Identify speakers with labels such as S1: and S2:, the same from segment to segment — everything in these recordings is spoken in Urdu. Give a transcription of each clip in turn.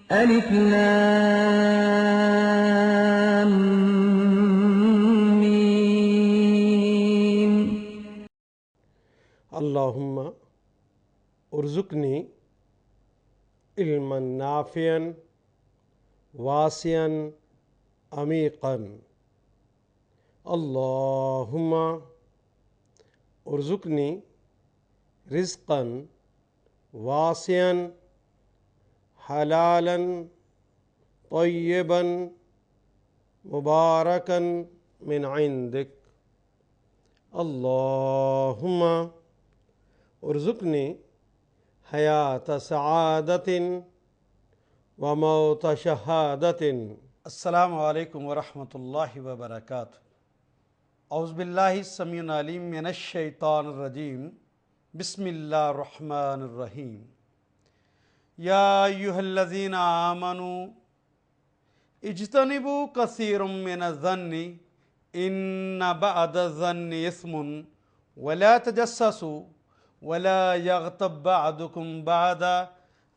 S1: الف لام میم.
S2: اللہم ارزقنی علما نافعا واسعا عمیقا. اللہم ارزقنی رزقا واسعا حلالا طیبا مبارکا من عندک. اللہم ارزقنی حیات سعادت وموت شہادت.
S3: السلام علیکم ورحمۃ اللہ وبرکاتہ. اعوذ باللہ السمیع العلیم من الشیطان الرجیم. بسم اللہ الرحمن الرحیم. یا ایہا الذین آمنوا اجتنبوا کثیرا من الظن ان بعض الظن اثم ولا تجسسوا ولا یغتب بعضکم بعضا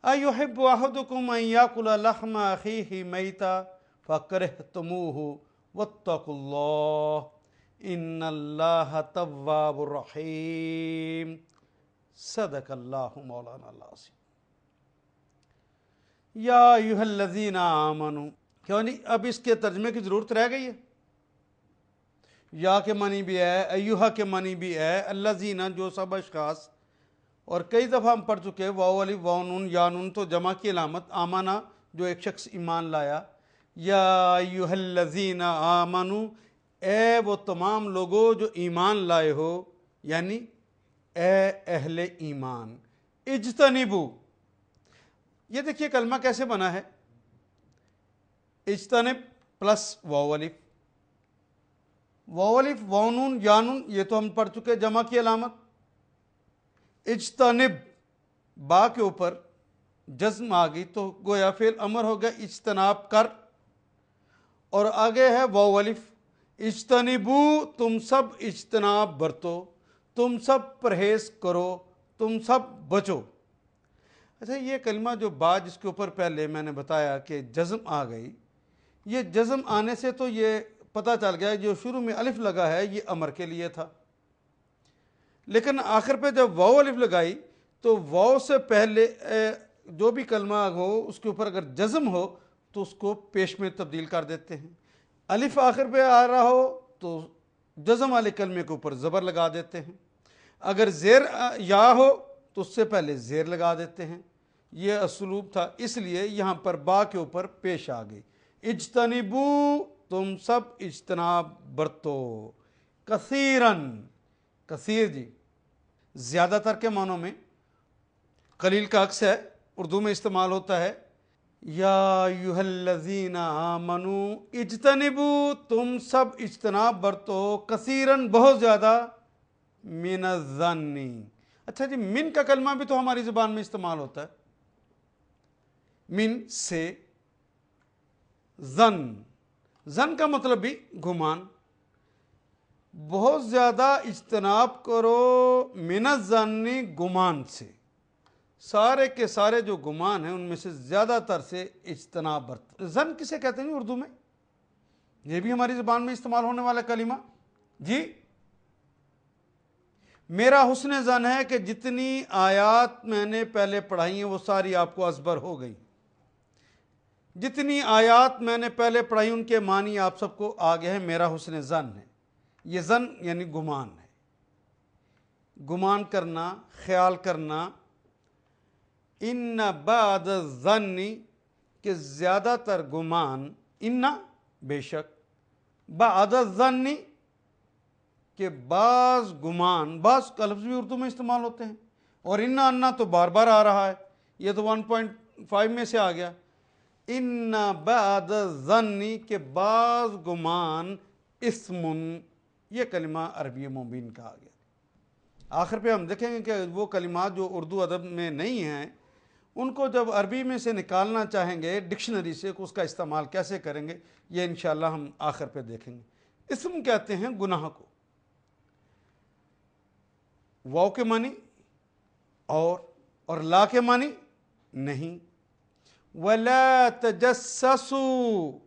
S3: ایحب احدکم ان یاکل لحم اخیہ میتا فکرہتموہ واتقوا اللہ ان اللہ تواب الرحیم. صدق اللہ مولانا العظیم. یا ایہا الذین آمنوا، کیوں نہیں اب اس کے ترجمے کی ضرورت رہ گئی ہے؟ یا کے معنی بھی ہے، ایہا کے معنی بھی ہے، الذین جو سب اشخاص، اور کئی دفعہ ہم پڑھ چکے واو الف واو نون یا نون تو جمع کی علامت، آمنا جو ایک شخص ایمان لایا. یا ایہا الذین آمنوا، اے وہ تمام لوگوں جو ایمان لائے ہو، یعنی اے اہل ایمان. اجتنبو، یہ دیکھیے کلمہ کیسے بنا ہے، اجتنب پلس واو الف، واو الف واو نون یا نون یہ تو ہم پڑھ چکے جمع کی علامت. اجتنب با کے اوپر جزم آ گئی تو گویا فعل امر ہو گیا اجتناب کر، اور آگے ہے واو الف. اجتنبو تم سب اجتناب برتو، تم سب پرہیز کرو، تم سب بچو. اچھا یہ کلمہ جو با جس کے اوپر پہلے میں نے بتایا کہ جزم آ گئی، یہ جزم آنے سے تو یہ پتہ چل گیا جو شروع میں الف لگا ہے یہ امر کے لیے تھا، لیکن آخر پہ جب واو الف لگائی تو واو سے پہلے جو بھی کلمہ ہو اس کے اوپر اگر جزم ہو تو اس کو پیش میں تبدیل کر دیتے ہیں. الف آخر پہ آ رہا ہو تو جزم والے کلمے کے اوپر زبر لگا دیتے ہیں، اگر زیر یا ہو تو اس سے پہلے زیر لگا دیتے ہیں. یہ اسلوب تھا، اس لیے یہاں پر با کے اوپر پیش آ گئی. اجتنبو تم سب اجتناب برتو، کثیرن کثیر جی زیادہ تر کے معنوں میں، قلیل کا عکس ہے، اردو میں استعمال ہوتا ہے. یا ایہا الذین آمنوا اجتنبوا تم سب اجتناب برتو، کثیرن بہت زیادہ، من الظن. اچھا جی من کا کلمہ بھی تو ہماری زبان میں استعمال ہوتا ہے، من سے، ظن، ظن کا مطلب بھی گمان. بہت زیادہ اجتناب کرو من الظن گمان سے، سارے کے سارے جو گمان ہیں ان میں سے زیادہ تر سے اجتناب برتو. ظن کسے کہتے ہیں اردو میں؟ یہ بھی ہماری زبان میں استعمال ہونے والا کلمہ جی. میرا حسن ظن ہے کہ جتنی آیات میں نے پہلے پڑھائی ہیں وہ ساری آپ کو ازبر ہو گئی، جتنی آیات میں نے پہلے پڑھائی ان کے معنی آپ سب کو آگے ہیں. میرا حسن ظن ہے، یہ ظن یعنی گمان ہے، گمان کرنا، خیال کرنا. ان بعض الظن کہ زیادہ تر گمان، ان بے شک، بعض الظن کہ بعض گمان، بعض کا لفظ بھی اردو میں استعمال ہوتے ہیں، اور انا تو بار بار آ رہا ہے، یہ تو 1.5 میں سے آ گیا. ان بعض الظن کہ بعض گمان، اسم، یہ کلمہ عربی مبین کا آ گیا. آخر پہ ہم دیکھیں گے کہ وہ کلمات جو اردو ادب میں نہیں ہیں ان کو جب عربی میں سے نکالنا چاہیں گے ڈکشنری سے اس کا استعمال کیسے کریں گے، یہ انشاءاللہ ہم آخر پہ دیکھیں گے. اسم کہتے ہیں گناہ کو، واو کے معنی اور لا کے معنی نہیں. وَلَا تَجَسَّسُوا،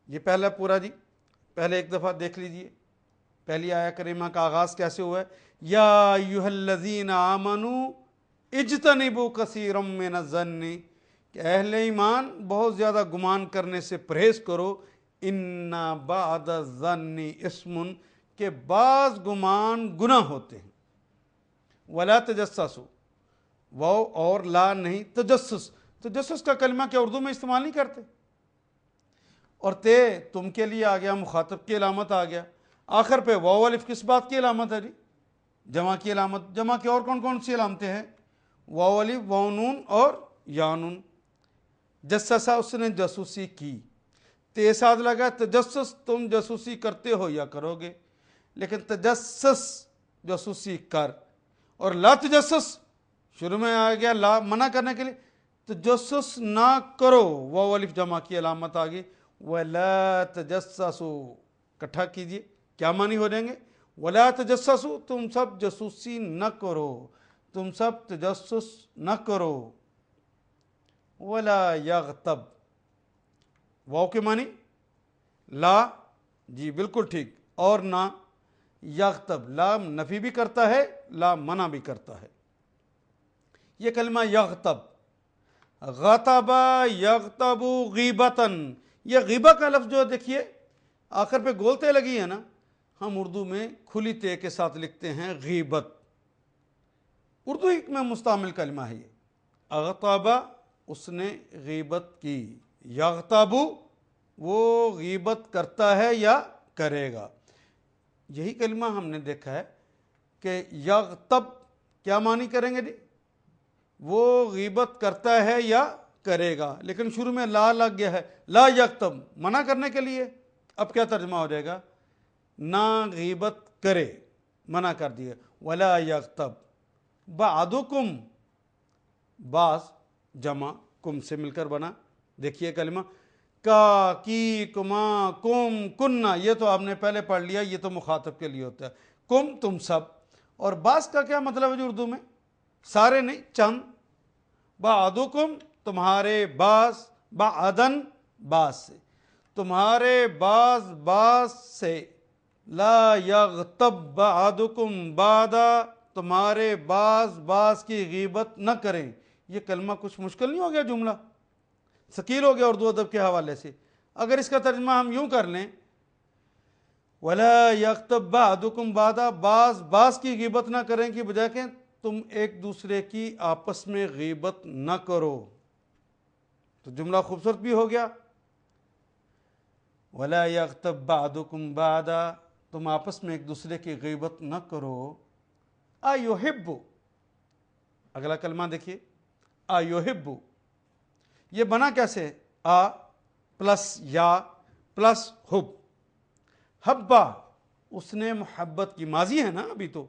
S3: یہ پہلا پورا جی، پہلے ایک دفعہ دیکھ لیجئے پہلی آیہ کریمہ کا آغاز کیسے ہوا ہے. یا ایھا الذین آمنوا اجتنبوا کثیرا من الظن، کہ اہل ایمان بہت زیادہ گمان کرنے سے پرہیز کرو. ان بعض الظن اسم، کہ بعض گمان گناہ ہوتے ہیں. ولا تجسسوا، واو اور لا نہیں، تجسس. تجسس کا کلمہ کیا اردو میں استعمال نہیں کرتے؟ اور تم کے لیے آ گیا، مخاطب کی علامت آ گیا. آخر پہ واو الف کس بات کی علامت ہے جی؟ جمع کی علامت. جمع کی اور کون کون سی علامتیں ہیں؟ واو الف، واو نون اور یا نون. جسسا، اس نے جاسوسی کی. ساتھ لگا تجسس، تم جاسوسی کرتے ہو یا کرو گے. لیکن تجسس جاسوسی کر، اور لا تجسس شروع میں آ گیا لا منع کرنے کے لیے، تجسس نہ کرو. واو الف جمع کی علامت آ گئی. وَلَا تَجَسَّسُوا، اکٹھا کیجئے کیا معنی ہو جائیں گے؟ وَلَا تَجَسَّسُوا، تم سب جاسوسی نہ کرو، تم سب تجسس نہ کرو. وَلَا يَغْتَبْ، واو کے معنی لا، جی بالکل ٹھیک، اور نہ. یغتب، لا نفی بھی کرتا ہے، لا منع بھی کرتا ہے. یہ کلمہ یغتب، غتب یغتب غیبتاً، یہ غیبہ کا لفظ جو دیکھیے آخر پہ گولتے لگی ہے نا، ہم اردو میں کھلی تے کے ساتھ لکھتے ہیں غیبت. اردو ایک میں مستعمل کلمہ ہے یہ. اغتب، اس نے غیبت کی. یغتب، وہ غیبت کرتا ہے یا کرے گا. یہی کلمہ ہم نے دیکھا ہے کہ یغتب کیا معنی کریں گے جی؟ وہ غیبت کرتا ہے یا کرے گا، لیکن شروع میں لا لگ گیا ہے. لا یغتب منع کرنے کے لیے. اب کیا ترجمہ ہو جائے گا؟ نہ غیبت کرے، منع کر دیا. ولا یغتب بعضکم، بعض جمع کم سے مل کر بنا. دیکھیے کلمہ کا، کی، کما، کم، کننا، یہ تو آپ نے پہلے پڑھ لیا، یہ تو مخاطب کے لیے ہوتا ہے. کم تم سب، اور بعض کا کیا مطلب ہے جو اردو میں؟ سارے نہیں، چند. بعضکم تمہارے بعض، بعضاً بعض سے، تمہارے بعض سے. لا یغتب بعضکم بعضا، تمہارے بعض کی غیبت نہ کریں. یہ کلمہ کچھ مشکل نہیں ہو گیا؟ جملہ ثقیل ہو گیا اردو ادب کے حوالے سے. اگر اس کا ترجمہ ہم یوں کر لیں، وَلَا يَغْتَبْ بَعْضُكُمْ بَعْضًا، بعض کی غیبت نہ کریں کی بجائے کہ تم ایک دوسرے کی آپس میں غیبت نہ کرو، تو جملہ خوبصورت بھی ہو گیا. وَلَا يَغْتَبْ بَعْضُكُمْ بَعْضًا، تم آپس میں ایک دوسرے کی غیبت نہ کرو. أَيُحِبُّ، اگلا کلمہ دیکھیے، أَيُحِبُّ، یہ بنا کیسے؟ آ پلس یا پلس حب. حبا، اس نے محبت کی، ماضی ہے نا ابھی تو،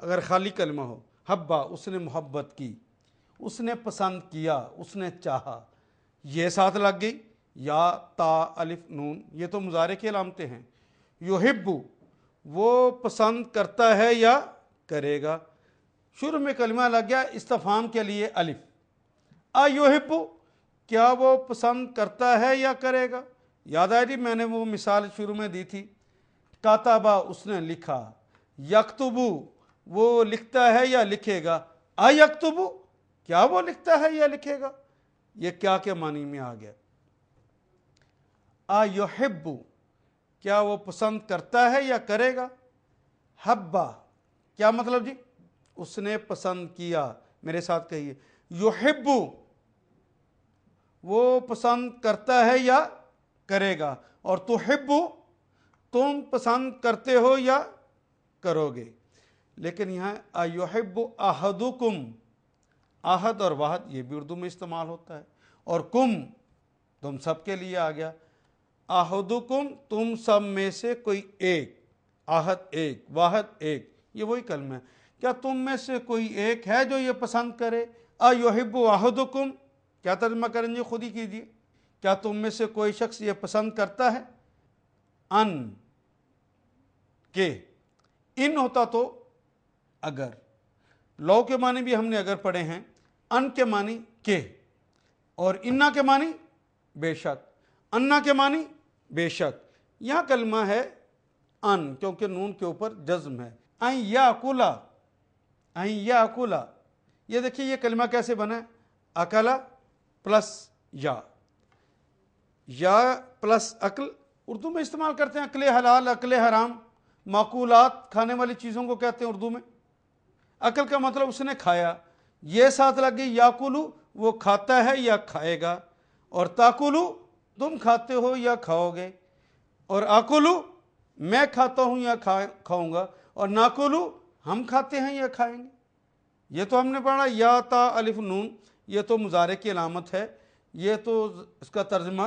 S3: اگر خالی کلمہ ہو. حبا، اس نے محبت کی، اس نے پسند کیا، اس نے چاہا. یہ ساتھ لگ گئی، یا تا الف نون، یہ تو مضارع کی علامتیں ہیں. یحب، وہ پسند کرتا ہے یا کرے گا. شروع میں کلمہ لگ گیا استفہام کے لیے الف. ایحب، کیا وہ پسند کرتا ہے یا کرے گا؟ یاد آئے جی، میں نے وہ مثال شروع میں دی تھی. کاتبہ، اس نے لکھا. یکتبو، وہ لکھتا ہے یا لکھے گا. ایکتبو، کیا وہ لکھتا ہے یا لکھے گا؟ یہ کیا کے معنی میں آ گیا؟ ایحب، کیا وہ پسند کرتا ہے یا کرے گا؟ حبا، کیا مطلب جی؟ اس نے پسند کیا. میرے ساتھ کہیے، یحب، وہ پسند کرتا ہے یا کرے گا. اور تحب، تم پسند کرتے ہو یا کرو گے. لیکن یہاں ایحب احدکم، احد اور واحد یہ بھی اردو میں استعمال ہوتا ہے. اور کم تم سب کے لیے آ گیا. احدکم، تم سب میں سے کوئی ایک. احد ایک، واحد ایک، یہ وہی کلمہ ہے. کیا تم میں سے کوئی ایک ہے جو یہ پسند کرے؟ ایحب احدکم، کیا ترجمہ کریں گے؟ خود ہی کیجیے. کیا تم میں سے کوئی شخص یہ پسند کرتا ہے؟ ان کے، ان ہوتا تو اگر. لو کے معنی بھی ہم نے اگر پڑھے ہیں، ان کے معنی کے. اور انا کے معنی بے شک، انا کے معنی بے شک. یہاں کلمہ ہے ان، کیونکہ نون کے اوپر جزم ہے. این یاکلا، این یاکلا. یہ دیکھیے یہ کلمہ کیسے بنا ہے؟ اکلا پلس یا پلس عقل. اردو میں استعمال کرتے ہیں عقل حلال، عقل حرام. معقولات کھانے والی چیزوں کو کہتے ہیں اردو میں. عقل کا مطلب اس نے کھایا. یہ ساتھ لگ گئی یاکلو، وہ کھاتا ہے یا کھائے گا. اور تاکلو، تم کھاتے ہو یا کھاؤ گے. اور آکلو، میں کھاتا ہوں یا کھاؤں گا. اور ناکلو، ہم کھاتے ہیں یا کھائیں گے. یہ تو ہم نے پڑھا یا تا الف نون، یہ تو مضارع کی علامت ہے. یہ تو اس کا ترجمہ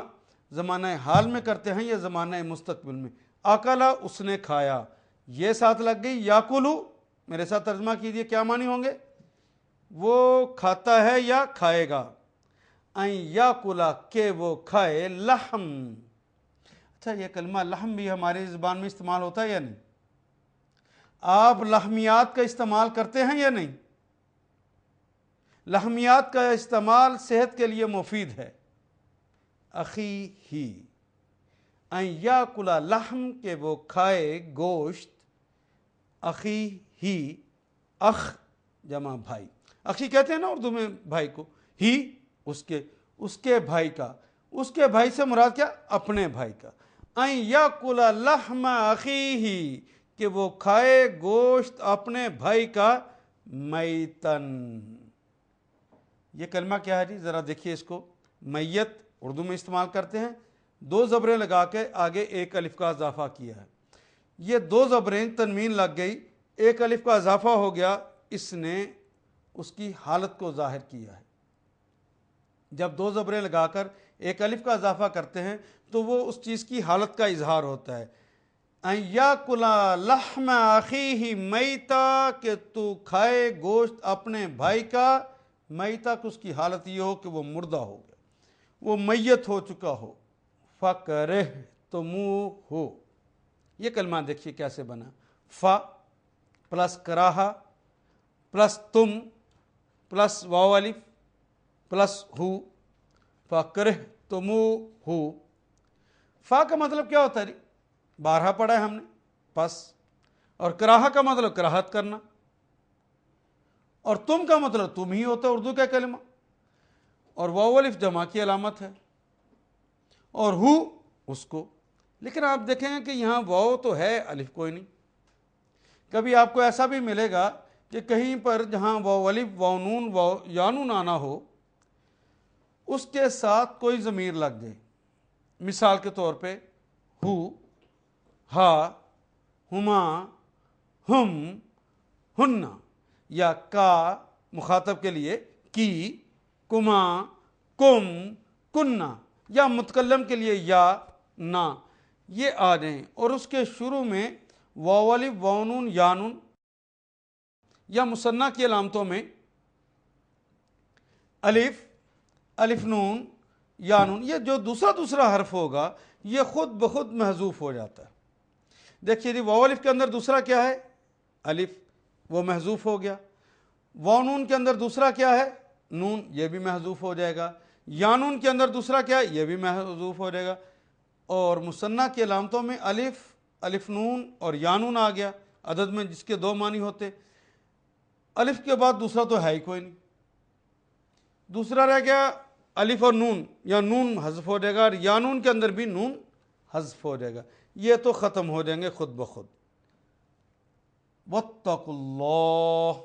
S3: زمانہ حال میں کرتے ہیں یا زمانہ مستقبل میں. اکلا، اس نے کھایا. یہ ساتھ لگ گئی یاکلو. میرے ساتھ ترجمہ کیجئے، کیا معنی ہوں گے؟ وہ کھاتا ہے یا کھائے گا. این یاکلا، کہ وہ کھائے لحم. اچھا، یہ کلمہ لحم بھی ہماری زبان میں استعمال ہوتا ہے یا نہیں؟ آپ لحمیات کا استعمال کرتے ہیں یا نہیں؟ لحمیات کا استعمال صحت کے لیے مفید ہے. اخی ہی، این یاکلا لحم، کہ وہ کھائے گوشت. اخی ہی، اخ جمع بھائی. اخی کہتے ہیں نا اردو میں بھائی کو. ہی، اس کے بھائی کا. اس کے بھائی سے مراد کیا؟ اپنے بھائی کا. این یاکلا لحم اخیہ، کہ وہ کھائے گوشت اپنے بھائی کا. میتن. یہ کلمہ کیا ہے جی؟ ذرا دیکھیے اس کو. میت اردو میں استعمال کرتے ہیں. دو زبریں لگا کے آگے ایک الف کا اضافہ کیا ہے. یہ دو زبریں تنوین لگ گئی، ایک الف کا اضافہ ہو گیا. اس نے اس کی حالت کو ظاہر کیا ہے. جب دو زبریں لگا کر ایک الف کا اضافہ کرتے ہیں تو وہ اس چیز کی حالت کا اظہار ہوتا ہے. این یاکلا لحم اخیہ میتا، کہ تو کھائے گوشت اپنے بھائی کا. میتا کہ اس کی حالت یہ ہو کہ وہ مردہ ہو گیا، وہ میت ہو چکا ہو. فکرہتموہ، یہ کلمہ دیکھیے کیسے بنا. فا پلس کراہا پلس تم پلس واو الف پلس ہو. فکرہتموہ. فا کا مطلب کیا ہوتا ہے؟ بارہا پڑھا ہے ہم نے، پس. اور کراہا کا مطلب کراہت کرنا. اور تم کا مطلب تم ہی ہوتا ہے اردو کا کلمہ. اور واو الف جمع کی علامت ہے. اور ہو اس کو. لیکن آپ دیکھیں گے کہ یہاں واو تو ہے، الف کوئی نہیں. کبھی آپ کو ایسا بھی ملے گا کہ کہیں پر جہاں واو الف واو نون واو یا نون آنا ہو، اس کے ساتھ کوئی ضمیر لگ جائے. مثال کے طور پہ ہو، ہا، ہما، ہم، ہننا. یا کا مخاطب کے لیے کی، کما، کم، کننا. یا متکلم کے لیے یا، نا. یہ آ جائیں اور اس کے شروع میں واو الف واو نون یا نون. یا مثنیٰ کی علامتوں میں الف، الف نون، یا نون. یہ جو دوسرا حرف ہوگا یہ خود بخود محذوف ہو جاتا ہے. دیکھیے جی، واو الف کے اندر دوسرا کیا ہے؟ الف، وہ محذوف ہو گیا. واو نون کے اندر دوسرا کیا ہے؟ نون، یہ بھی محذوف ہو جائے گا. یا نون کے اندر دوسرا کیا ہے؟ یہ بھی محذوف ہو جائے گا. اور مثنیٰ کی علامتوں میں الف، الف نون اور یا نون آ گیا، عدد میں جس کے دو معنی ہوتے. الف کے بعد دوسرا تو ہے ہی کوئی نہیں. دوسرا رہ گیا الف اور نون، یا نون حذف ہو جائے گا، اور یا نون کے اندر بھی نون حذف ہو جائے گا. یہ تو ختم ہو جائیں گے خود بخود. واتقوا اللہ،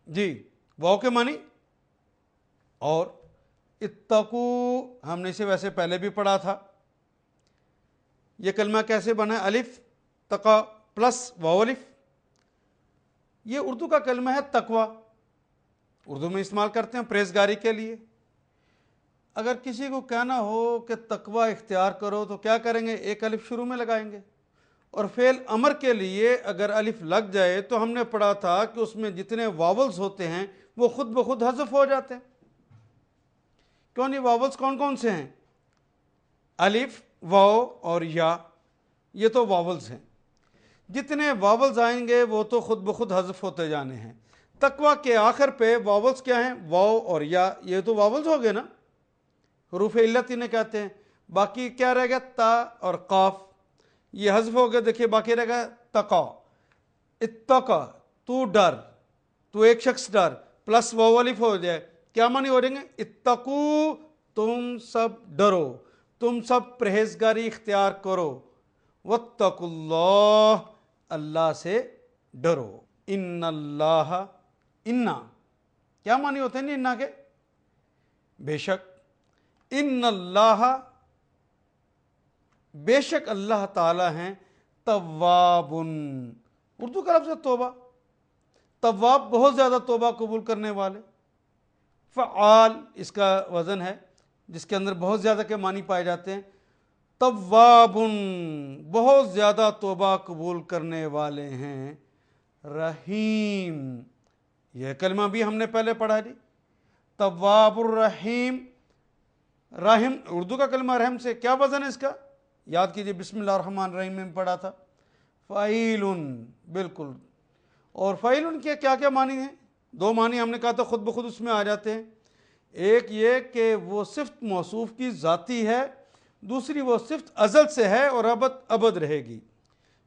S3: جی واو کے معنی. اور اتقو ہم نے اسے ویسے پہلے بھی پڑھا تھا. یہ کلمہ کیسے بنا ہے؟ الف تقا پلس واو الف. یہ اردو کا کلمہ ہے تقوی. اردو میں استعمال کرتے ہیں پرہیزگاری کے لیے. اگر کسی کو کہنا ہو کہ تقوی اختیار کرو تو کیا کریں گے؟ ایک الف شروع میں لگائیں گے. اور فعل امر کے لیے اگر الف لگ جائے تو ہم نے پڑھا تھا کہ اس میں جتنے واولز ہوتے ہیں وہ خود بخود حذف ہو جاتے ہیں. کیوں نہیں؟ واولز کون کون سے ہیں؟ الف، واو اور یا. یہ تو واولز ہیں. جتنے واولز آئیں گے وہ تو خود بخود حذف ہوتے جانے ہیں. تقوی کے آخر پہ واولز کیا ہیں؟ واو اور یا. یہ تو واولز ہو گئے نا. حروف علت انہیں کہتے ہیں. باقی کیا رہ گیا؟ تا اور قاف، یہ حذف ہو گیا. دیکھیے باقی رہ گیا تقا، اتقا، تو ڈر، تو ایک شخص ڈر، پلس واو الف ہو جائے. کیا معنی ہو رہیں گے؟ اتقو، تم سب ڈرو، تم سب پرہیزگاری اختیار کرو. واتقوا اللہ، اللہ سے ڈرو. ان اللہ، انا کیا معنی ہوتے ہیں انا کے؟ بے شک. ان اللہ، بے شک اللہ تعالی ہیں تواب، اردو کا لفظ ہے توبہ. تواب بہت زیادہ توبہ قبول کرنے والے. فعال اس کا وزن ہے جس کے اندر بہت زیادہ کے معنی پائے جاتے ہیں. تواب بہت زیادہ توبہ قبول کرنے والے ہیں. رحیم، یہ کلمہ بھی ہم نے پہلے پڑھا جی. تواب الرحیم، رحم اردو کا کلمہ رحم سے کیا وزن ہے اس کا؟ یاد کیجئے، بسم اللہ الرحمن الرحیم میں پڑھا تھا. فعیل، بالکل. اور فعیل کے کیا کیا معنی ہیں؟ دو معنی ہم نے کہا تھا خود بخود اس میں آ جاتے ہیں. ایک یہ کہ وہ صفت موصوف کی ذاتی ہے، دوسری وہ صفت ازل سے ہے اور ابد رہے گی.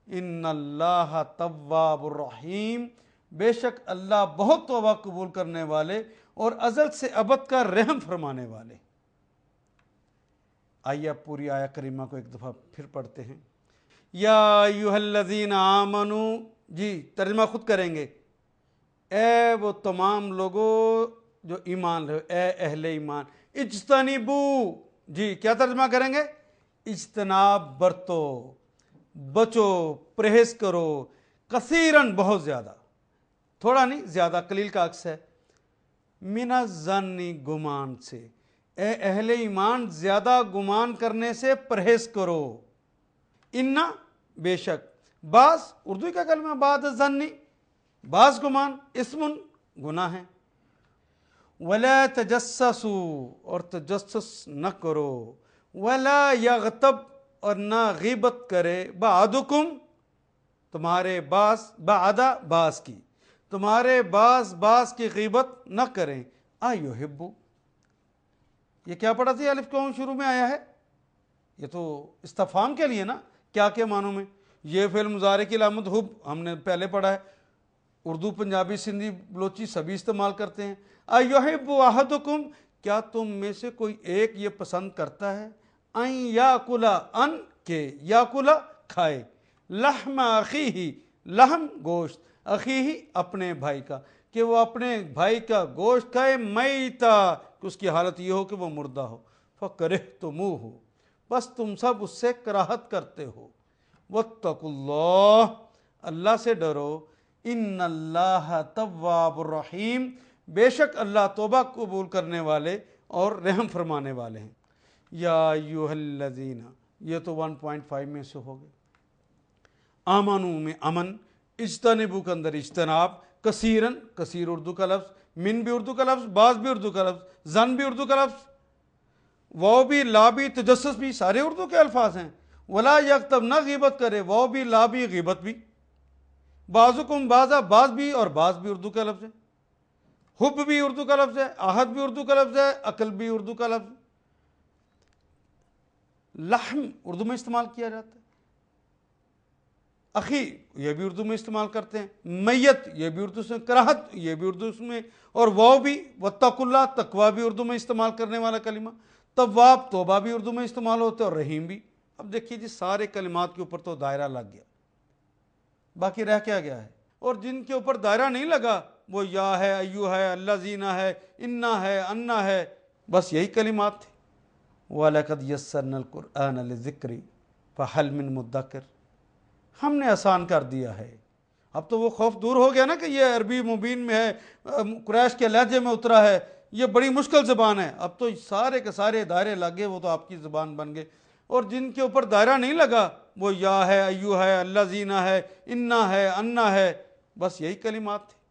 S3: ان اللہ تواب الرحیم، بے شک اللہ بہت توبہ قبول کرنے والے اور ازل سے ابد کا رحم فرمانے والے. آئیے اب پوری آیہ کریمہ کو ایک دفعہ پھر پڑھتے ہیں. یا ایھا الذین آمنوا، جی ترجمہ خود کریں گے. اے وہ تمام لوگوں جو ایمان رہے، اے اہل ایمان. اجتنبو، جی کیا ترجمہ کریں گے؟ اجتناب برتو، بچو، پرہیز کرو. کثیرن بہت زیادہ، تھوڑا نہیں زیادہ، قلیل کا عکس ہے. من الظن گمان سے، اے اہل ایمان زیادہ گمان کرنے سے پرہیز کرو. انا بے شک، بعض اردو کا کلمہ بعد الظن، بعض گمان، اسم گناہ ہے. ولا تجسسوا، اور تجسس نہ کرو. ولا یغتب، اور نہ غیبت کرے. بعضکم، تمہارے بعض، بعد بعض کی، تمہارے بعض کی غیبت نہ کریں. ایحب، یہ کیا پڑھا تھی؟ الف کیوں شروع میں آیا ہے؟ یہ تو استفہام کے لیے نا، کیا کیا معنوں میں. یہ فعل مضارع کی علامت حب ہم نے پہلے پڑھا ہے. اردو، پنجابی، سندھی، بلوچی سبھی استعمال کرتے ہیں. ایحب احدکم، کیا تم میں سے کوئی ایک یہ پسند کرتا ہے؟ ان یاکل، ان کے، یاکل کھائے. لحم اخیہ، لحم گوشت، اخیہ اپنے بھائی کا، کہ وہ اپنے بھائی کا گوشت کھائے. میتا، کہ اس کی حالت یہ ہو کہ وہ مردہ ہو. فکرہتموہ، بس تم سب اس سے کراہت کرتے ہو. واتقوا اللہ، اللہ سے ڈرو. ان اللہ تواب الرحیم، بے شک اللہ توبہ قبول کرنے والے اور رحم فرمانے والے ہیں. یا ایھا الذین، یہ تو 1.5 میں سے ہو گئے. آمنو میں امن، اجتنبو کے اندر اجتناب، کثیرن کثیر اردو کا لفظ، من بھی اردو کا لفظ، بعض بھی اردو کا لفظ، زن بھی اردو کا لفظ، واو بھی، لا بھی، تجسس بھی، سارے اردو کے الفاظ ہیں. ولا یغتب، نہ غیبت کرے. واو بھی، لا بھی، غیبت بھی. بعضکم بعضا، بعض بھی اور بعض بھی اردو کا لفظ ہے. حب بھی اردو کا لفظ ہے، احد بھی اردو کا لفظ ہے، عقل بھی اردو کا لفظ. لحم اردو میں استعمال کیا جاتا ہے. اخی یہ بھی اردو میں استعمال کرتے ہیں. میت یہ بھی اردو سے، کراہت یہ بھی اردو میں، اور واو بھی. واتقوا اللہ، تقوی بھی اردو میں استعمال کرنے والا کلمہ. تواب توبہ بھی اردو میں استعمال ہوتے ہیں، اور رحیم بھی. اب دیکھیے جی سارے کلمات کے اوپر تو دائرہ لگ گیا، باقی رہ کیا گیا ہے؟ اور جن کے اوپر دائرہ نہیں لگا وہ یا ہے، ایو ہے، اللہ زینا ہے، انا ہے، انا ہے، بس یہی کلمات تھے. وَلَقَدْ يَسَّرْنَا الْقُرْآنَ لِلذِّكْرِ فَهَلْ مِن مُدَّكِرٍ، ہم نے آسان کر دیا ہے. اب تو وہ خوف دور ہو گیا نا کہ یہ عربی مبین میں ہے، قریش کے لہجے میں اترا ہے، یہ بڑی مشکل زبان ہے. اب تو سارے کے سارے دائرے لگے، وہ تو آپ کی زبان بن گئے. اور جن کے اوپر دائرہ نہیں لگا وہ یا ہے، ایو ہے، اللہ زینا ہے، انا ہے، انا ہے، بس یہی کلمات تھے.